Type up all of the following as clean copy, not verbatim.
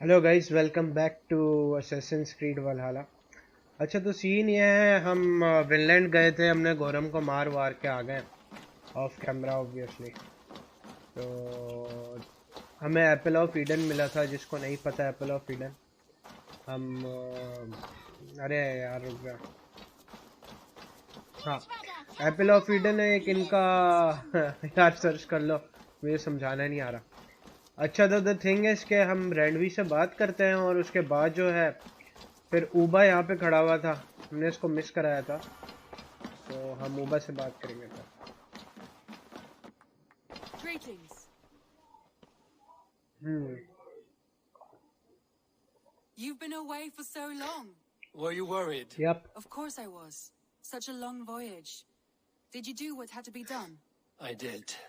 Hello guys, welcome back to Assassin's Creed Valhalla. अच्छा, तो scene ये है, हम विनलैंड गए थे, हमने गोरम को मार वार के आ गए ऑफ कैमरा ऑब्वियसली। तो हमें एप्पल ऑफ ईडन मिला था, जिसको नहीं पता एप्पल ऑफ ईडन, हम अरे यार रुक जा। हाँ, एप्पल ऑफ ईडन है एक इनका यार सर्च कर लो, मुझे समझाना नहीं आ रहा। अच्छा, तो द थिंग है कि हम रैंडवी से बात करते हैं और उसके बाद जो है फिर ऊबा यहाँ पे खड़ा हुआ था, हमने इसको मिस कराया था, तो हम ऊबा से बात करेंगे तो। हम्म। You've been away for so long. Were you worried? Yep. Of course I was. Such a long voyage. Did you do what had to be done? I did.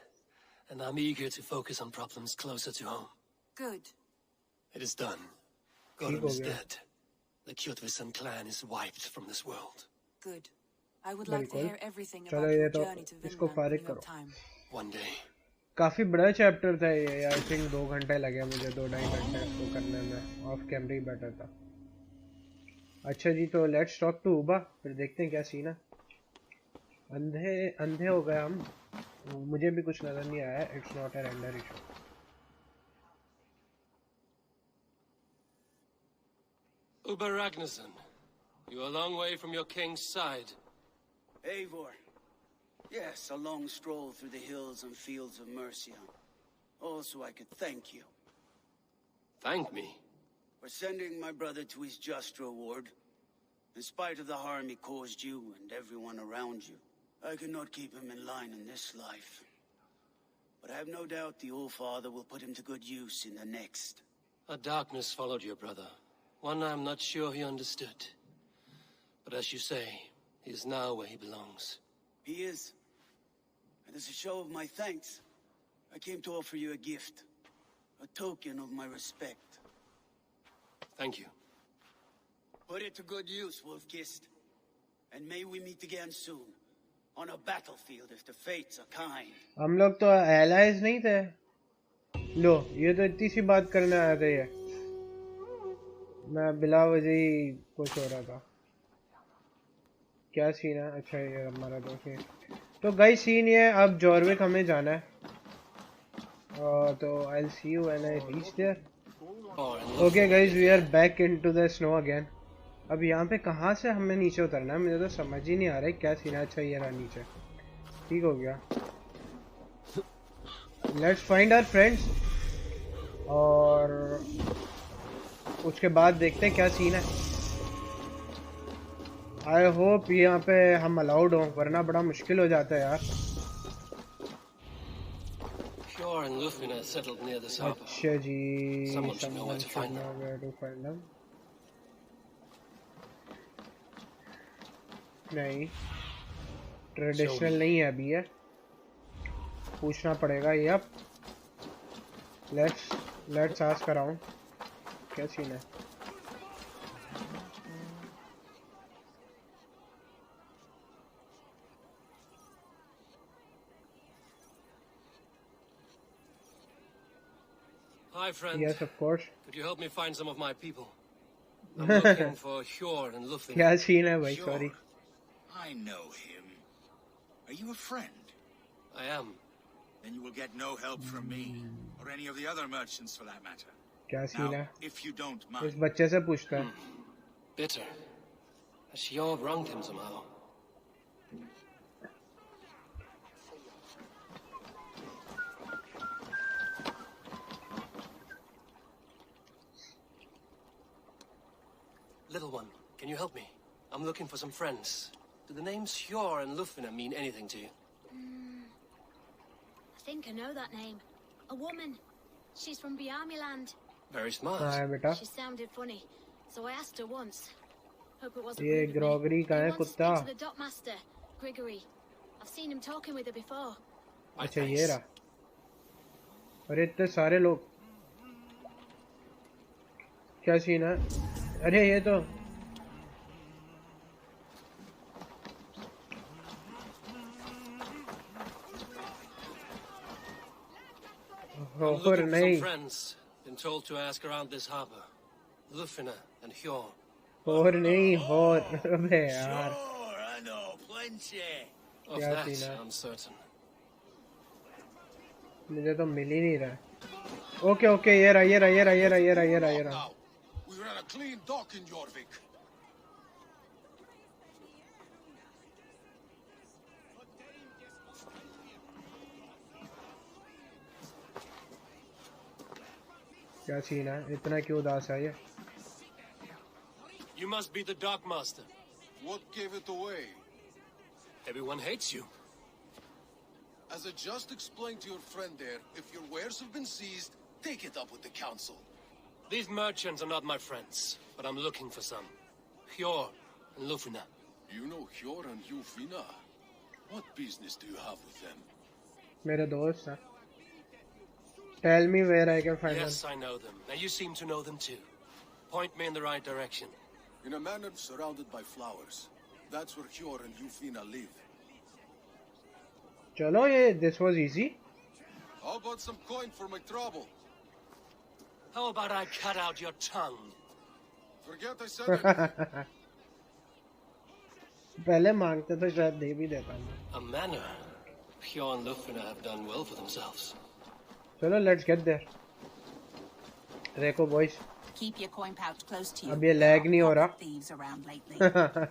And I'm eager to focus on problems closer to home. Good. It is done. Gorum is dead. The Kjotvisan clan is wiped from this world. Good. I would like to hear everything about चलो ये your तो journey to इसको Vinland when फारिग you करो। have time. One day. काफी बड़ा chapter था ये, आई थिंक 2 घंटे लगे मुझे, 2-2.5 घंटे इसको करने में, ऑफ कैमरा ही बेटर था। अच्छा जी, तो लेट्स टॉक टू ऊबा, फिर देखते हैं क्या सीन है। अंधे अंधे हो गए हम, मुझे भी कुछ नजर नहीं आया। It's not a render issue. Uber Ragnarsson, you're a long way from your king's side. Eivor. Yes, a long stroll through the hills and fields of Mercia. Also, I could thank you. Thank me? For sending my brother to his just reward. In spite of the harm he caused you and everyone around you, I could not keep him in line in this life. But I have no doubt the Old Father will put him to good use in the next. A darkness followed your brother. One I'm not sure he understood. But as you say, he is now where he belongs. He is. And as a show of my thanks, I came to offer you a gift. A token of my respect. Thank you. Put it to good use, Wolf-Kissed. And may we meet again soon. On a battlefield if the fates are kind. हम लोग तो allies नहीं थे। लो, ये तो इतनी सी बात करने आया था ये। मैं बिला वजह ही कुछ हो रहा था। क्या सीन है? अच्छा, ये हमारा दोस्त है। तो गाइस सीन ये, अब जॉर्विक हमें जाना है। तो I'll see you when I reach there. Okay guys, we are back into the snow again. अब यहाँ पे कहाँ से हमें नीचे उतरना है, मुझे तो समझ ही नहीं आ रहा है क्या सीन है। अच्छा, ये रहा नीचे, ठीक हो गया। Let's find our friends और उसके बाद देखते हैं क्या सीन है। आई होप यहाँ पे हम अलाउड हों, वरना बड़ा मुश्किल हो जाता है यार। अच्छा जी, someone should know where to find them. नहीं, ट्रेडिशनल नहीं है अभी, है पूछना पड़ेगा ये। अब लेट्स आस्क अराउंड, क्या सीन है। Hi, friend. Yes, of course. Could you help me find some of my people? I'm looking for Hjor and Lufin. क्या सीन है भाई? Sorry. I know him. Are you a friend? I am. Then you will get no help from me, or any of the other merchants for that matter. क्या scene है? If you don't इस mind. बच्चे से पूछता है। Bitter. Has Hjor wronged him somehow? Little one, can you help me? I'm looking for some friends. Do the names Hjor and Lufina mean anything to you? I think I know that name. A woman. She's from Biamiland. Very smart. हाँ बेटा। She sounded funny, so I asked her once. Hope it wasn't ये rude of me. ग्रोगरी का है He wants to कुत्ता। speak to the dockmaster, Grigory. I've seen him talking with her before. अच्छा, ये रहा। अरे इतने सारे लोग, क्या सीन है? अरे ये तो I'm looking for some friends. The Been told to ask around this harbor. Lufina and Hjor. और नहीं और अबे यार Sure, I know, plenty. Of Yeah, that, Tina. I'm certain. मुझे तो मिल ही नहीं रहा है. ओके ओके ये रहा ये रहा ये रहा ये रहा ये रहा ये रहा ये रहा. Now, we ran a clean dock in Jorvik. क्या सीन है इतना क्यों उदास है ये. You must be the dock master. What gave it away? Everyone hates you. As I just explained to your friend there, if your wares have been seized, take it up with the council. These merchants are not my friends, but I'm looking for some. Hjor and Lufina. You know Hjor and Yufina? What business do you have with them? मेरे दोस्त हैं. Tell me where I can find Yes, them. I know them. Now you seem to know them too. Point me in the right direction. In a manor surrounded by flowers. That's where Hjor and Yufina live. चलो ये this was easy. How about some coin for my trouble? How about I cut out your tongue? Forget I said it. पहले मांगते तो शायद दे भी देता मैं. A manor. Hjor and Lufina have done well for themselves. चलो let's get there. देखो boys Keep your coin pouch close to you. अब ये लैग नहीं हो रहा. Thieves around lately.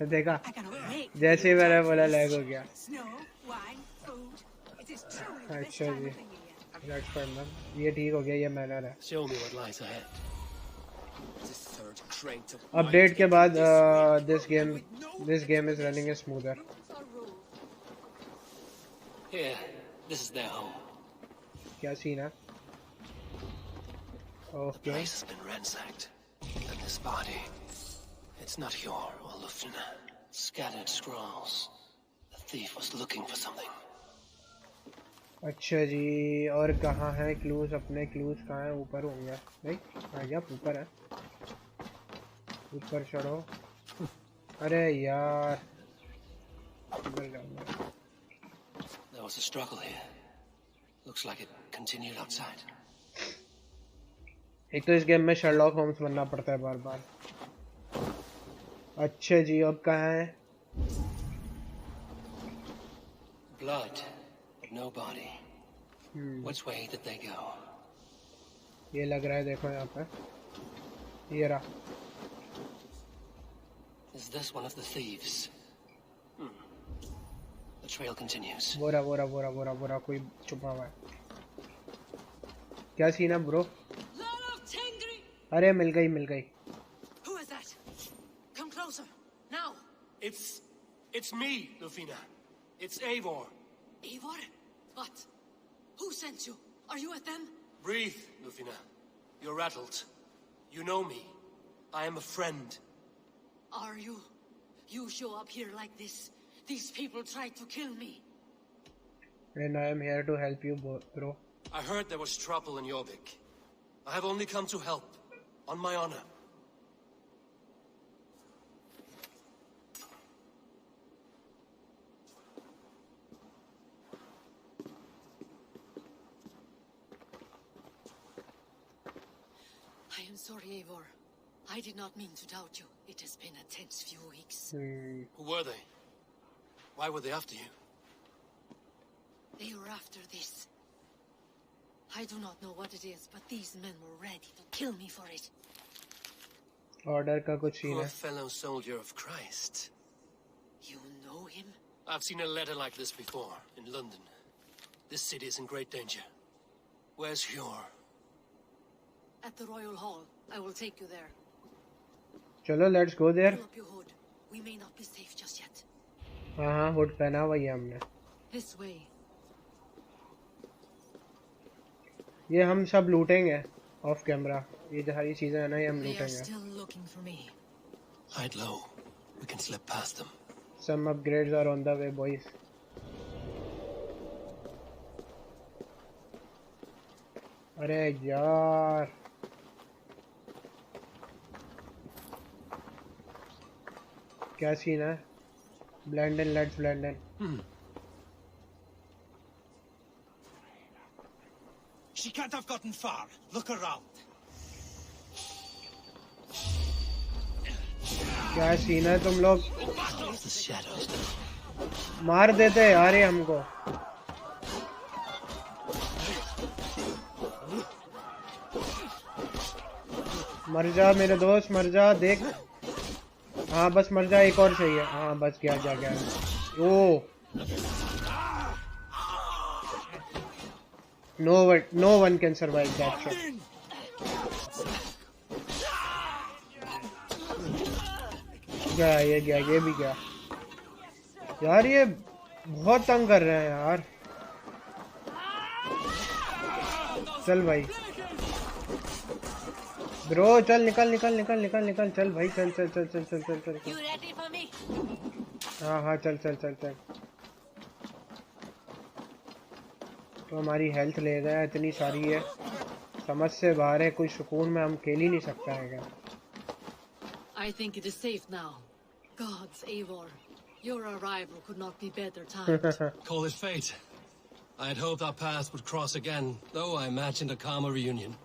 देखा I cannot wait. जैसे ही मैंने बोला लैग हो गया. Snow, wine, food. It is truly the best अच्छा time ji. of the year. Let's find them. ये ठीक हो गया ये मैनर है. Show me what lies ahead. This third crate of update के बाद this game is running smoother. Here, this is their home. क्या सीन है? The okay place has been ransacked. And this body, it's not Hjor or Lufina. Scattered scrolls. The thief was looking for something. अच्छा जी और कहाँ है clues. अपने clues कहाँ है. ऊपर होंगे नहीं आ गया ऊपर है. ऊपर चढ़ो. अरे यार इधर जाऊंगा. There was a struggle here. Looks like it continued outside. एक तो इस गेम में शर्लॉक होम्स बनना पड़ता है बार बार. अच्छा जी अब कहाँ है. Blood, but no body. Which way did they go? ये लग रहा है देखो यहाँ पे. ये रहा. Is this one of the thieves? The trail continues. बोरा बोरा बोरा बोरा बोरा कोई छुपा हुआ है. क्या सीन है ब्रो. अरे मिल गई. Who is that? Come closer, now. It's me, Lufina. It's Eivor. Eivor? What? Who sent you? Are you with them? Breathe, Lufina. You're rattled. You know me. I am a friend. Are you? You show up here like this. These people tried to kill me. And I am here to help you bro. I heard there was trouble in Jorvik. I have only come to help. On my honor. I am sorry, Eivor. I did not mean to doubt you. It has been a tense few weeks. Who were they? Why were they after you? They were after this. I do not know what it is, but these men were ready to kill me for it. Order का कुछ scene Poor है. fellow soldier of Christ. You know him? I've seen a letter like this before, in London. This city is in great danger. Where's Hjor? At the Royal Hall. I will take you there. चलो let's go there. Pull up your hood. We may not be safe just yet. हाँ hood पहना हुआ ही है हमने. This way. ये हम सब लूटेंगे of camera. ये जो सारी चीजें हैं ना ये हम They are लूटेंगे. still looking for me. Hide low. We can slip past them. Some upgrades are on the way boys. अरे यार क्या सीन है. Blend in let's blend in. She can't have gotten far. Look around. क्या scene है तुम लोग? The shadows. मार देते यार ये हमको। मर जा मेरे दोस्त, मर जा। देख, हाँ बस मर जा, एक और चाहिए। हाँ बस गया जा गया। ओ no one can survive that shot. गया, ये भी गया। यार ये बहुत तंग कर रहे हैं यार। चल भाई ब्रो, चल निकल चल भाई, चल। You ready for me? हाँ चल। तो हमारी हेल्थ ले गया, इतनी सारी है, समझ से बाहर है। कोई सुकून में हम खेल ही नहीं सकता है क्या? I think it is safe now. Gods, Eivor, your arrival could not be better timed. Call it fate. I had hoped our paths would cross again, though I imagined a calmer reunion.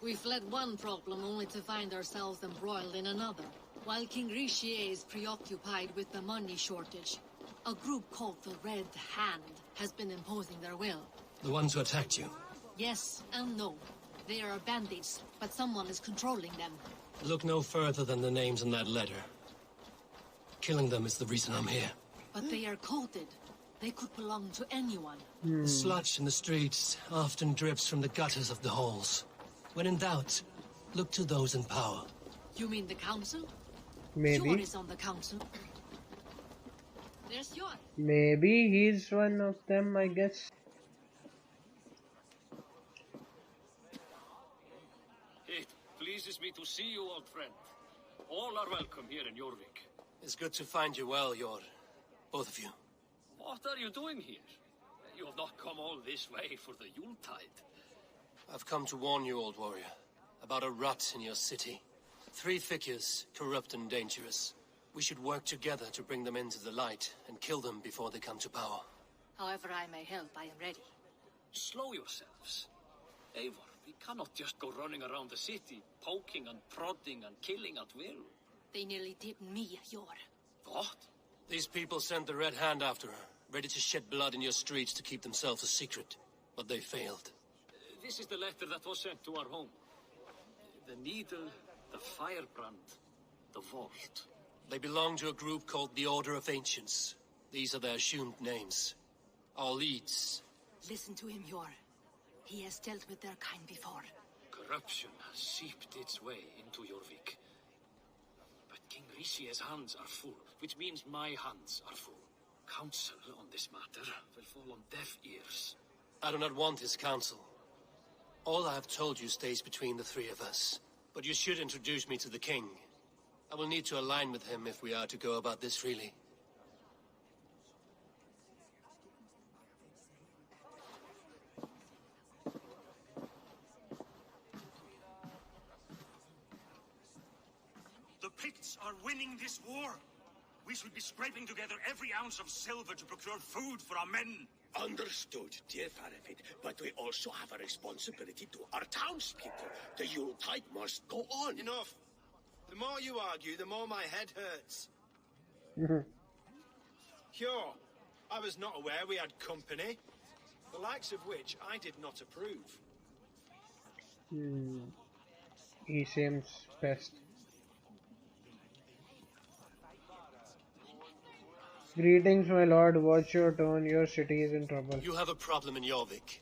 We fled one problem only to find ourselves embroiled in another. While King Richier is preoccupied with the money shortage, a group called the Red Hand has been imposing their will. The ones who attacked you. Yes and no. They are bandits, but someone is controlling them. Look no further than the names in that letter. Killing them is the reason I'm here. But they are coded. They could belong to anyone. The sludge in the streets often drips from the gutters of the halls. When in doubt, look to those in power. You mean the council? Maybe. Yor is on the council. There's Yor. Maybe he's one of them, I guess. It pleases me to see you, old friend. All are welcome here in Jorvik. It's good to find you well, Yor. Both of you. What are you doing here? You have not come all this way for the Yuletide. I've come to warn you, old warrior, about a rot in your city. 3 figures, corrupt and dangerous. We should work together to bring them into the light and kill them before they come to power. However I may help, I am ready. Slow yourselves. Eivor, we cannot just go running around the city, poking and prodding and killing at will. They nearly did me, Yor. What? These people sent the Red Hand after her, ready to shed blood in your streets to keep themselves a secret. But they failed. This is the letter that was sent to our home. The needle, the firebrand, the vault. They belong to a group called the Order of Ancients. These are their assumed names. Our leads. Listen to him, Yor. He has dealt with their kind before. Corruption has seeped its way into Jorvik. But King Richier's hands are full, which means my hands are full. Counsel on this matter will fall on deaf ears. I do not want his counsel. All I have told you stays between the 3 of us. But you should introduce me to the king. I will need to align with him if we are to go about this freely. The Picts are winning this war. We should be scraping together every ounce of silver to procure food for our men. Understood, dear Faravit, but we also have a responsibility to our townspeople. The Yuletide must go on. Enough. The more you argue, the more my head hurts. Sure, I was not aware we had company, the likes of which I did not approve. He seems best. Greetings, my lord. Watch your tone. Your city is in trouble. You have a problem in Jorvik.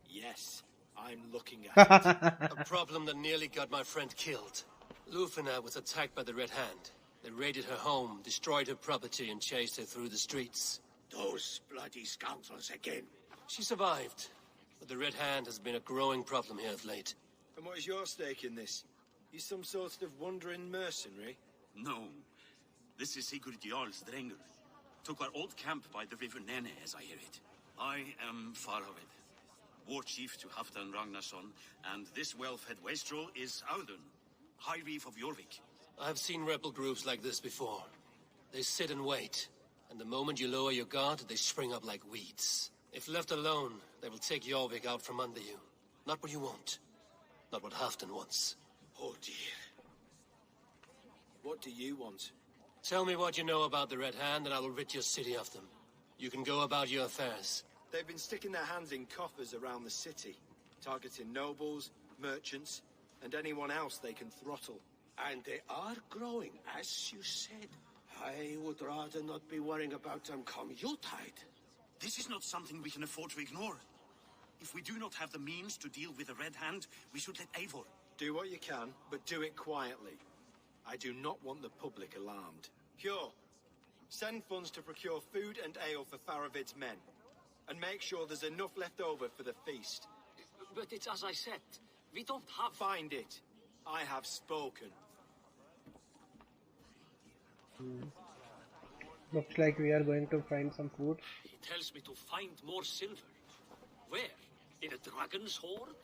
Yes, I'm looking at it. A problem that nearly got my friend killed. Lufina was attacked by the Red Hand. They raided her home, destroyed her property, and chased her through the streets. Those bloody scoundrels again. She survived, but the Red Hand has been a growing problem here of late. And what is your stake in this? You some sort of wandering mercenary? No. This is Sigurd Jarl's Drenger. Took our old camp by the river Nene, as I hear it. I am Faraved, war chief to Halfdan Ragnarsson, and this wealth-head wastrel is Audun, High Reef of Jorvik. I have seen rebel groups like this before. They sit and wait, and the moment you lower your guard, they spring up like weeds. If left alone, they will take Jorvik out from under you. Not what you want. Not what Halfdan wants. Oh dear. What do you want? Tell me what you know about the Red Hand, and I will rid your city of them. You can go about your affairs. They've been sticking their hands in coffers around the city, targeting nobles, merchants, and anyone else they can throttle. And they are growing, as you said. I would rather not be worrying about them come Yuletide. This is not something we can afford to ignore. If we do not have the means to deal with the Red Hand, we should let Eivor. Do what you can, but do it quietly. I do not want the public alarmed. Cure. Send funds to procure food and ale for Faravid's men. And make sure there's enough left over for the feast. But it's as I said. We don't have... Find it. I have spoken. Looks like we are going to find some food. He tells me to find more silver. Where? In a dragon's hoard?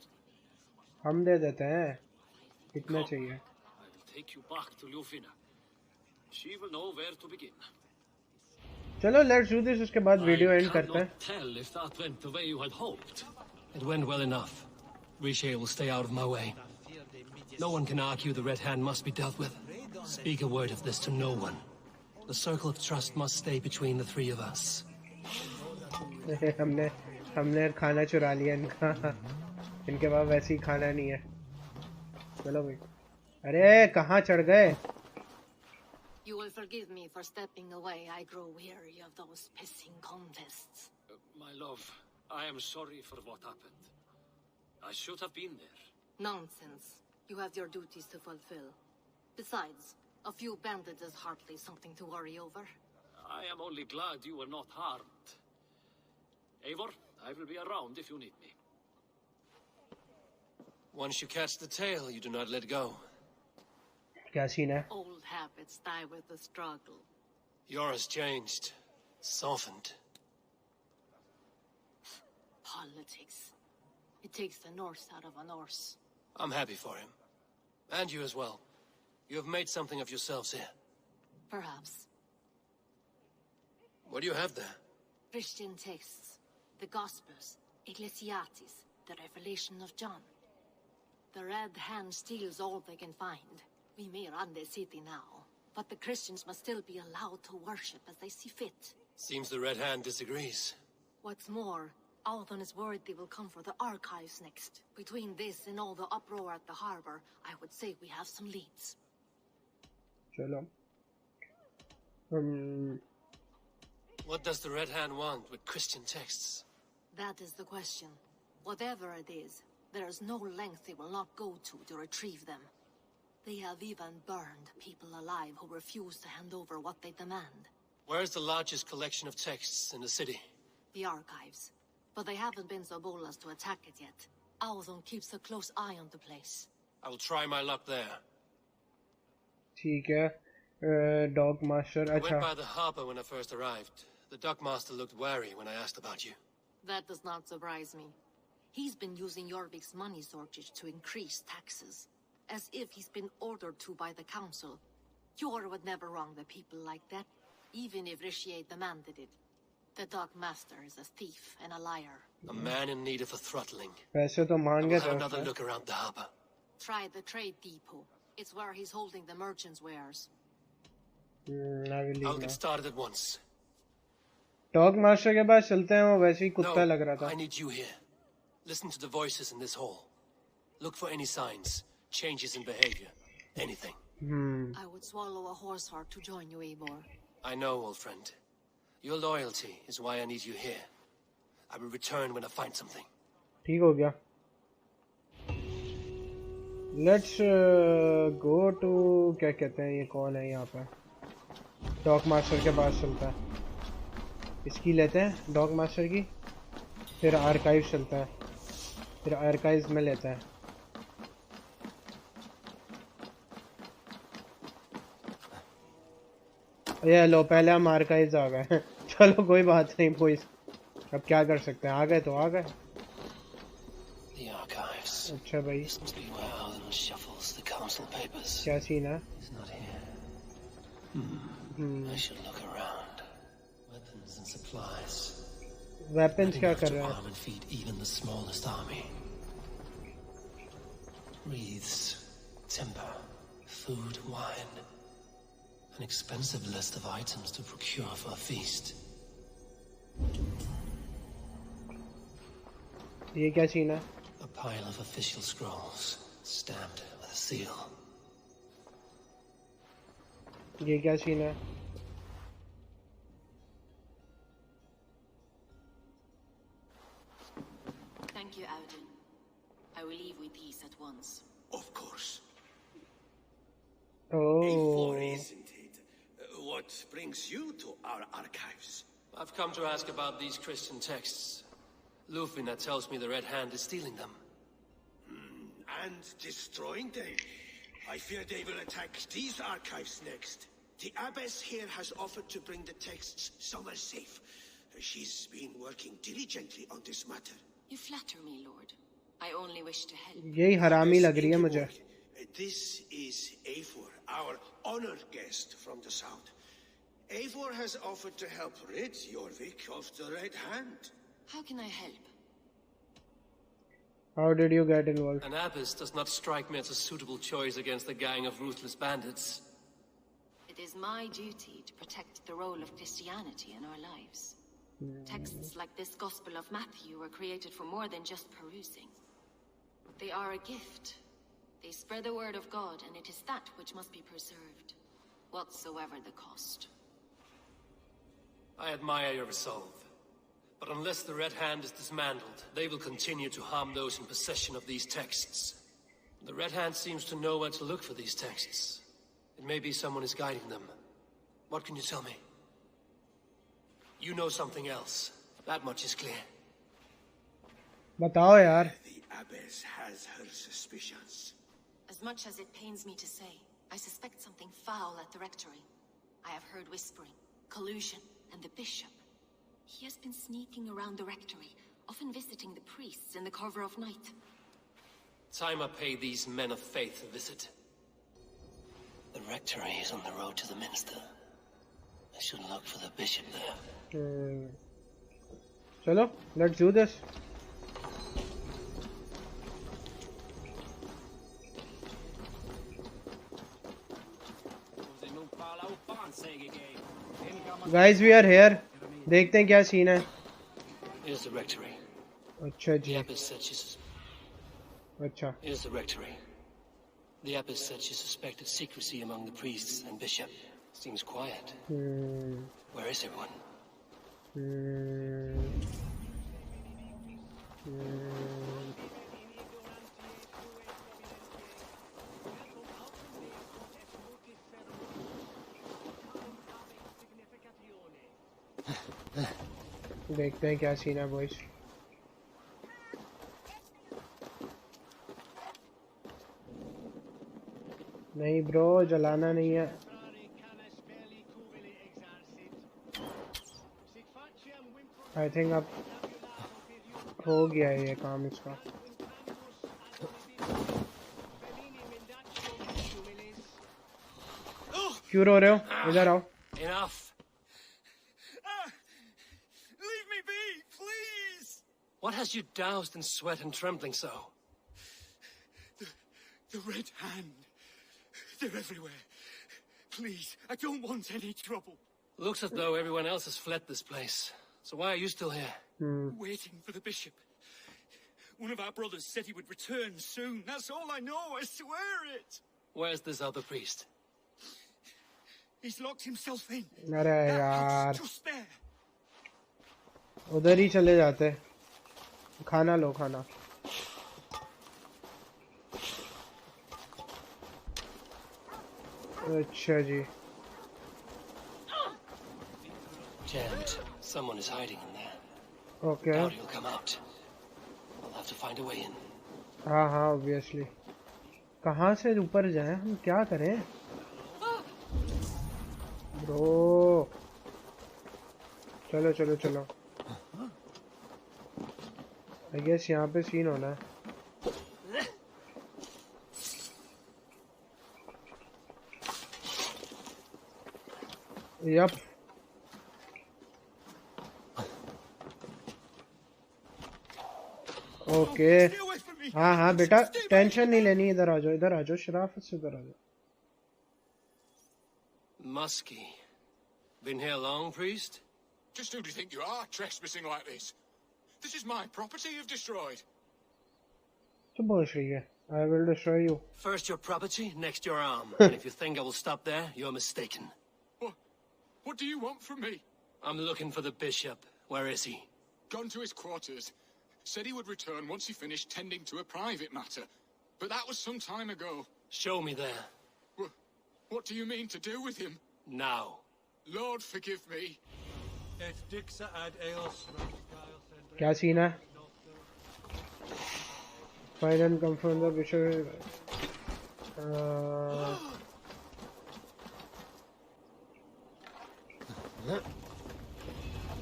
हम दे देते हैं. कितना चाहिए? I will take you back to Ljufina. She will know where to begin. चलो let's do this. उसके बाद video and करते हैं. Tell if that went the way you had hoped. It went well enough. Riche will stay out of my way. No one can argue the Red Hand must be dealt with. Speak a word of this to no one. The circle of trust must stay between the three of us. हमने खाना चुरा लिया इनका. इनके पास वैसे ही खाना नहीं है. चलो भाई. अरे कहाँ चढ़ गए? You will forgive me for stepping away. I grow weary of those pissing contests. My love, I am sorry for what happened. I should have been there. Nonsense. You have your duties to fulfill. Besides, a few bandits is hardly something to worry over. I am only glad you were not harmed. Eivor, I will be around if you need me. Once you catch the tail, you do not let go. क्या scene है? Old habits die with the struggle. Yours changed. Softened. Politics. It takes the Norse out of a Norse. I'm happy for him. And you as well. You have made something of yourselves here. Perhaps. What do you have there? Christian texts. The Gospels. Ecclesiastes. The Revelation of John. The Red Hand steals all they can find. We may run the city now, but the Christians must still be allowed to worship as they see fit. Seems the Red Hand disagrees. What's more, Alton is worried they will come for the archives next. Between this and all the uproar at the harbor, I would say we have some leads. चलो. What does the Red Hand want with Christian texts? That is the question. Whatever it is, there is no length they will not go to retrieve them. They have even burned people alive who refuse to hand over what they demand. Where's the largest collection of texts in the city? The archives. But they haven't been so bold as to attack it yet. Alton keeps a close eye on the place. I will try my luck there. ठीक है. Dog master. I अच्छा. went by the harbor when I first arrived. The dock master looked wary when I asked about you. That does not surprise me. He's been using Jorvik's money shortage to increase taxes. As if he's been ordered to by the council. Jor would never wrong the people like that, even if Richier demanded it. The dock master is a thief and a liar. A man in need of a throttling. पैसे तो I मांगे will थे have another उसने. look around the harbor. Try the trade depot. It's where he's holding the merchants' wares. I will leave I'll now. get started at once. Dog master के पास चलते हैं. वो वैसे ही कुत्ता लग रहा No, था. I need you here. Listen to the voices in this hall. Look for any signs, changes in behavior, anything. I would swallow a horse heart to join you, Eivor. I know, old friend. Your loyalty is why I need you here. I will return when I find something. ठीक हो गया. Let's go to क्या कहते हैं ये कौन है यहाँ पे? डॉग मास्टर के पास चलता है. इसकी लेते हैं डॉग मास्टर की. फिर आर्काइव चलता है. फिर आर्काइव्स में लेता है. ये लो पहले हम आर्काइव्स आ गए. चलो कोई बात नहीं boys. अब क्या कर सकते हैं? आ गए तो आ गए. The archives. अच्छा भाई. This must be where Alan shuffles the council papers. क्या सीन है? He's not here. I should look around. Weapons and supplies. Weapons क्या कर रहा है? Arm and feed even the smallest army. Wreaths, timber, food, wine, An expensive list of items to procure for a feast. ये क्या scene है? A pile of official scrolls, stamped with a seal. ये क्या scene है? Thank you, Auden. I will leave with these at once. Of course. Oh. Eivor, isn't it? What brings you to our archives? I've come to ask about these Christian texts. Lufina tells me the Red Hand is stealing them. And destroying them. I fear they will attack these archives next. The abbess here has offered to bring the texts somewhere safe. She's been working diligently on this matter. You flatter me, Lord. I only wish to help. यही हरामी लग रही है मुझे. This is Eivor, our honored guest from the south. Eivor has offered to help rid Jorvik of the Red Hand. How can I help? How did you get involved? An abbess does not strike me as a suitable choice against a gang of ruthless bandits. It is my duty to protect the role of Christianity in our lives. Texts like this Gospel of Matthew were created for more than just perusing. They are a gift. They spread the word of God, and it is that which must be preserved, whatsoever the cost. I admire your resolve. But unless the Red Hand is dismantled, they will continue to harm those in possession of these texts. The Red Hand seems to know where to look for these texts. It may be someone is guiding them. What can you tell me? You know something else. That much is clear. बताओ यार. The abbess has her suspicions. As much as it pains me to say, I suspect something foul at the rectory. I have heard whispering, collusion, and the bishop. He has been sneaking around the rectory, often visiting the priests in the cover of night. Time I pay these men of faith a visit. The rectory is on the road to the minster. I should look for the bishop there. Chalo, let's do this. Guys, we are here. देखते हैं क्या scene है. Here's the rectory. अच्छा जी. The abbess said she's... अच्छा. Here's the rectory. The abbess said she suspected secrecy among the priests and bishop. Seems quiet. Where is everyone? देखते हैं क्या scene है बॉयज. नहीं ब्रो, जलाना नहीं है. आई थिंक अब हो गया है ये काम इसका. क्यों रो रहे हो? इधर आओ. Enough. Leave me be, please. What has you doused in sweat and trembling so? The Red Hand. They're everywhere. Please, I don't want any trouble. Looks as though everyone else has fled this place. So why are you still here? Waiting for the bishop. One of our brothers said he would return soon. That's all I know, I swear it. Where's this other priest? He's locked himself in. अरे यार, Just there. उधर ही चले जाते. खाना लो, खाना. अच्छा जी. Jammed. Someone is hiding in there. Okay. Doubt he'll come out. I'll have to find a way in. हाँ हाँ, obviously. कहाँ से ऊपर जाएं? हम क्या करें? ब्रो. चलो चलो चलो. I guess यहाँ पे सीन होना है. Yup. ओके. हाँ हाँ बेटा, टेंशन नहीं लेनी. इधर आ जाओ, इधर आ जाओ. शराफत से इधर आ जाओ. Musky. Been here long, priest? Just who do you think you are, trespassing like this? This is my property you've destroyed. I will destroy you. First your property, next your arm. And if you think I will stop there, you're mistaken. What do you want from me? I'm looking for the bishop. Where is he? Gone to his quarters. Said he would return once he finished tending to a private matter. But that was some time ago. Show me there. What do you mean to do with him? Now. Lord, forgive me. क्या scene है? Find and confront the bishop.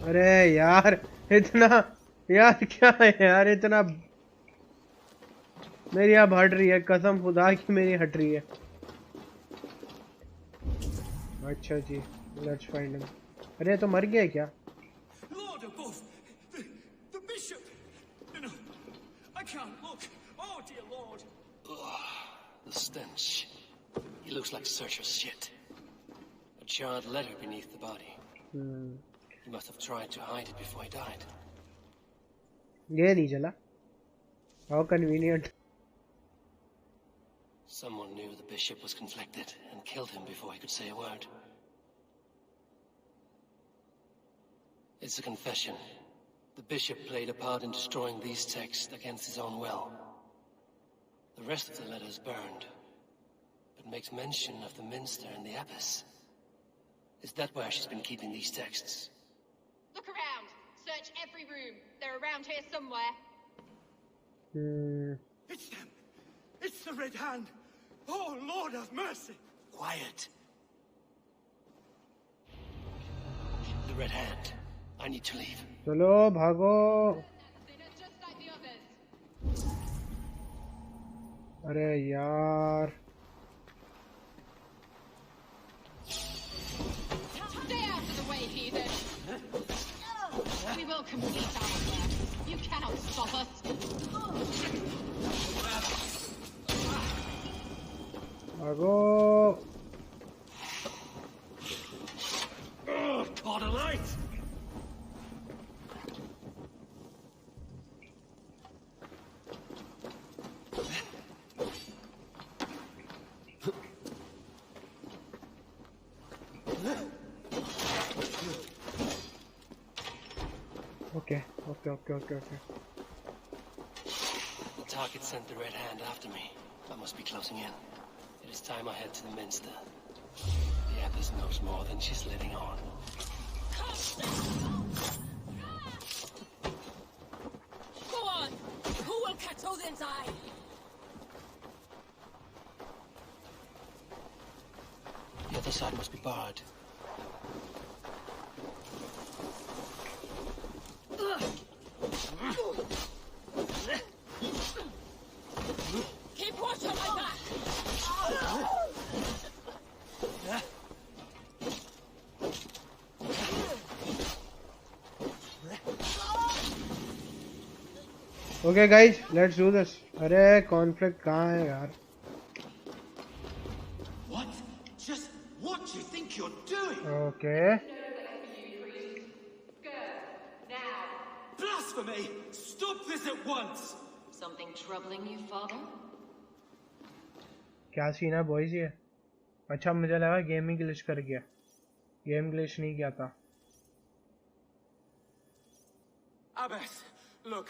अरे यार इतना यार क्या है यार इतना मेरी अब हट रही है कसम खुदा की मेरी हट रही है अच्छा जी लेट्स फाइंड हिम अरे तो मर गया क्या Lord above the bishop no I can't look oh dear lord the stench he looks like searcher's shit a charred letter beneath the body he must have tried to hide it before he died ये नहीं चला how convenient someone knew the bishop was conflicted and killed him before he could say a word. It's a confession. The bishop played a part in destroying these texts against his own will. The rest of the letter is burned, but makes mention of the minster and the abbess. Is that where she's been keeping these texts? Look around. Search every room. They're around here somewhere. It's them. It's the Red Hand. Oh, Lord have mercy. Quiet. The Red Hand. I need to leave. चलो भागो Just like the others. अरे यार Stay out of the way, heathen. We will complete our work. You cannot stop us. भागो Caught alight! Okay. The target sent the Red Hand after me. I must be closing in. It is time I head to the minster. The abbess knows more than she's letting on. Go on. Who will catch Odin's eye? The other side must be barred. Keep watch on my back. Okay guys, let's do this. अरे conflict कहाँ है यार? What? Just what do you think you're doing? Okay. Blasphemy! Stop this at once! Something troubling you, father? क्या scene है boys ये? अच्छा मुझे लगा गेम ही ग्लिच कर गया. गेम ग्लिच नहीं किया था. Abbess, look.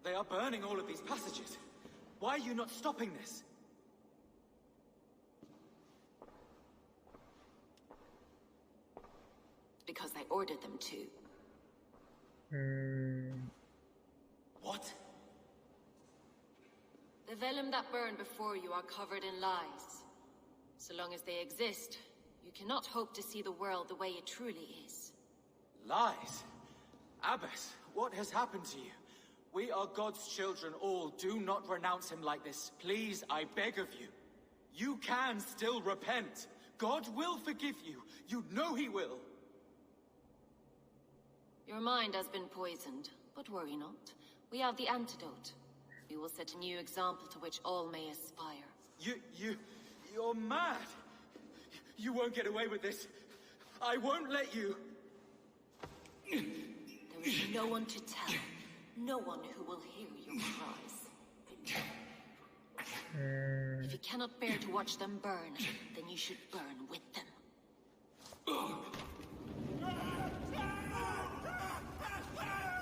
They are burning all of these passages. Why are you not stopping this? Because I ordered them to. What? The vellum that burn before you are covered in lies. So long as they exist, you cannot hope to see the world the way it truly is. Lies? Abbess, what has happened to you? We are God's children all. Do not renounce him like this. Please, I beg of you. You can still repent. God will forgive you. You know he will. Your mind has been poisoned, but worry not. We have the antidote. We will set a new example to which all may aspire. You're mad. You won't get away with this. I won't let you. There is no one to tell. No one who will hear your cries. If you cannot bear to watch them burn, then you should burn with them.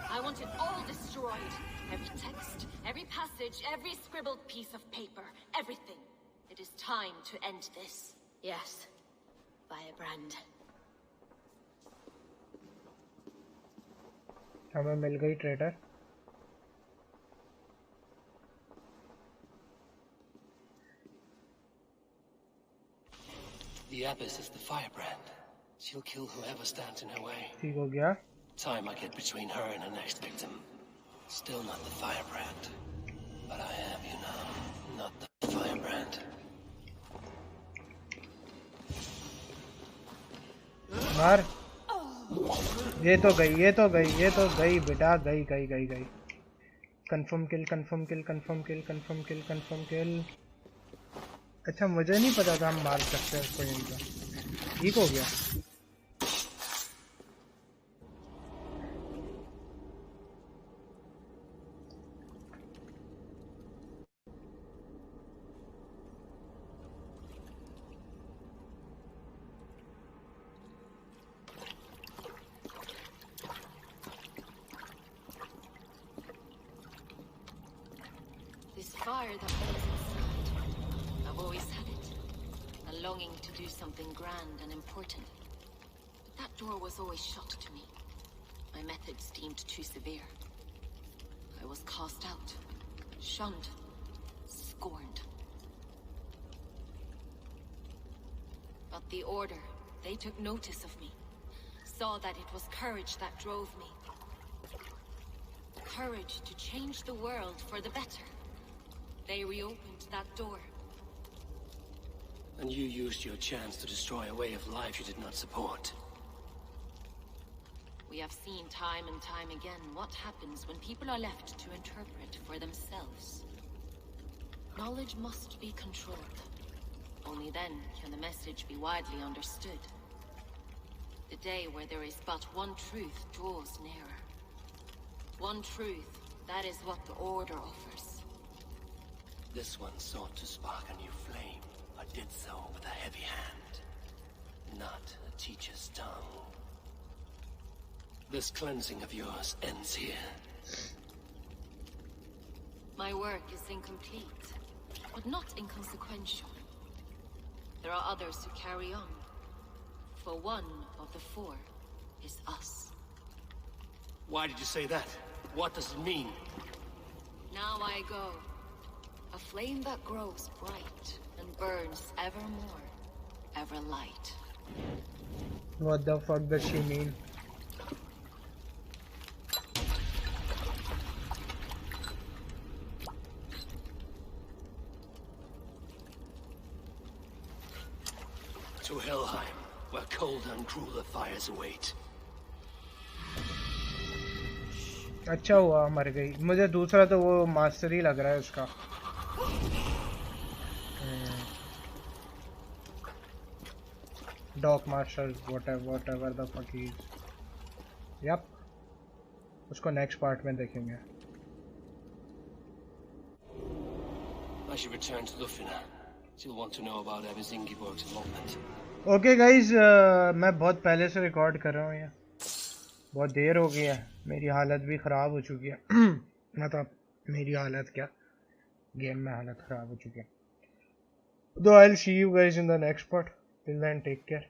I want it all destroyed. Every text, every passage, every scribbled piece of paper, everything. It is time to end this. Yes, Firebrand. हमें मिल गई trader. The Abbess is the Firebrand. She'll kill whoever stands in her way. ठीक हो गया. Time I get between her and her next victim. Still not the Firebrand. But I am, you know. Not the Firebrand. मार. ये तो गई बेटा. गई. Confirm kill. अच्छा मुझे नहीं पता था हम मार सकते हैं उसको यहीं पे. ठीक हो गया. This fire that burns inside, I've always had it. A longing to do something grand and important. But that door was always shut to me. My methods deemed too severe. I was cast out, shunned, scorned. But the Order, they took notice of me. Saw that it was courage that drove me. Courage to change the world for the better. They reopened that door. And you used your chance to destroy a way of life you did not support. We have seen time and time again what happens when people are left to interpret for themselves. Knowledge must be controlled. Only then can the message be widely understood. The day where there is but one truth draws nearer. One truth, that is what the Order offers. This one sought to spark a new flame, but did so with a heavy hand, not a teacher's tongue. This cleansing of yours ends here. My work is incomplete, but not inconsequential. There are others who carry on. For one of the four is us. Why did you say that? What does it mean? Now I go. A flame that grows bright and burns ever more, ever light. What the fuck does she mean? To Helheim, where cold and crueler fires await. अच्छा हुआ मर गई. मुझे दूसरा तो वो master ही लग रहा है उसका. Dock Master, whatever the fuck he is. Yep. उसको next part में देखेंगे. I should return to Lufina. She'll want to know about Abbess Ingeborg's involvement. Okay guys, मैं बहुत पहले से रिकॉर्ड कर रहा हूँ ये. बहुत देर हो गई है. मेरी हालत भी ख़राब हो चुकी है. मतलब मेरी हालत क्या, गेम में हालत ख़राब हो चुकी है. Though I'll see you guys in the next part. Till then, take care.